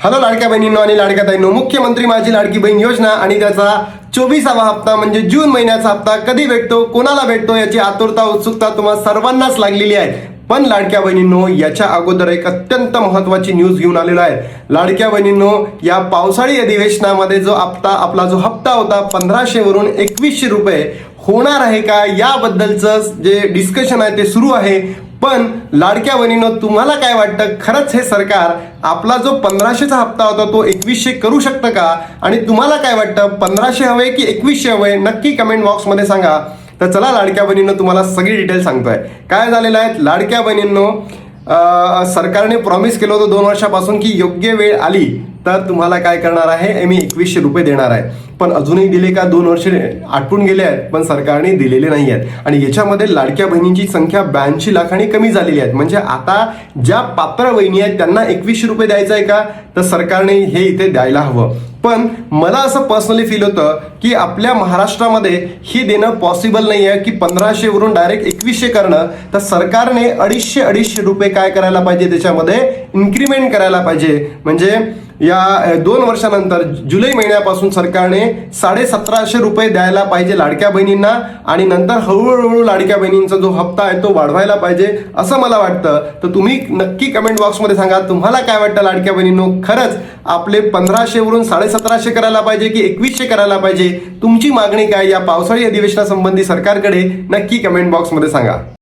Hello लाडक्या बहिणींनो आणि लाडक्या ताईंनो, मुख्यमंत्री माझी लाडकी बहीण योजना आणि त्याचा 24वा हप्ता म्हणजे जून महिन्याचा हप्ता कधी भेटतो, कोणाला भेटतो याची आतुरता उत्सुकता तुम्हा सर्वांनाच लागलेली आहे। पण लाडक्या बहिणींनो, याच्या अगोदर एक अत्यंत महत्त्वाची न्यूज घेऊन आलेला आहे। लाडक्या बहिणींनो, या पावसाळी अधिवेशनामध्ये जो आपला जो हप्ता होता 1500 वरून 2100 रुपये होणार आहे का, याबद्दलचं जे डिस्कशन आहे ते सुरू आहे। पण लाडक्या बहिणींनो, तुम्हाला काय वाटतं, खरंच हे सरकार आपला जो 1500चा हप्ता होता तो 2100 करू शकतं का? आणि तुम्हाला काय वाटतं, 1500 हवे की 2100 हवे? नक्की कमेंट बॉक्समध्ये सांगा। तर चला लाडक्या बहिणींनो, तुम्हाला सगळी डिटेल सांगतोय। काय झालेलं आहे लाडक्या बहिणींनो, सरकारने प्रॉमिस केलं होतं 2 वर्षापासून की योग्य वेळ आली तर तुम्हाला काय करणार आहे, मी 2100 रुपये देणार आहे। पण अजूनही दिले का? 2 वर्ष आटपून गेले आहेत पण सरकारने दिलेले नाही आहेत। आणि याच्यामध्ये लाडक्या बहिणींची संख्या 82 लाखांनी कमी झालेली आहे। म्हणजे आता ज्या पात्र बहिणी आहेत त्यांना 2100 रुपये द्यायचं आहे का, तर सरकारने हे इथे द्यायला हवं। पण मला असं पर्सनली फील होतं की आपल्या महाराष्ट्रामध्ये हे देणं पॉसिबल नाही आहे की 1500 वरून डायरेक्ट 2100 करणं। तर सरकारने 250 रुपये काय करायला पाहिजे, त्याच्यामध्ये इन्क्रीमेंट करायला पाहिजे। म्हणजे या 2 वर्षानंतर जुलै महिन्यापासून सरकारने 1750 रुपये द्यायला पाहिजे लाडक्या बहिणींना, आणि नंतर हळूहळू लाडक्या बहिणींचा जो हप्ता आहे तो वाढवायला पाहिजे असं मला वाटतं। तर तुम्ही नक्की कमेंट बॉक्समध्ये सांगा तुम्हाला काय वाटतं लाडक्या बहिणींनो, खरंच आपले 1500 वरून 1750 करायला पाहिजे की 2100 करायला पाहिजे? तुमची मागणी काय या पावसाळी अधिवेशनासंबंधी सरकारकडे, नक्की कमेंट बॉक्समध्ये सांगा।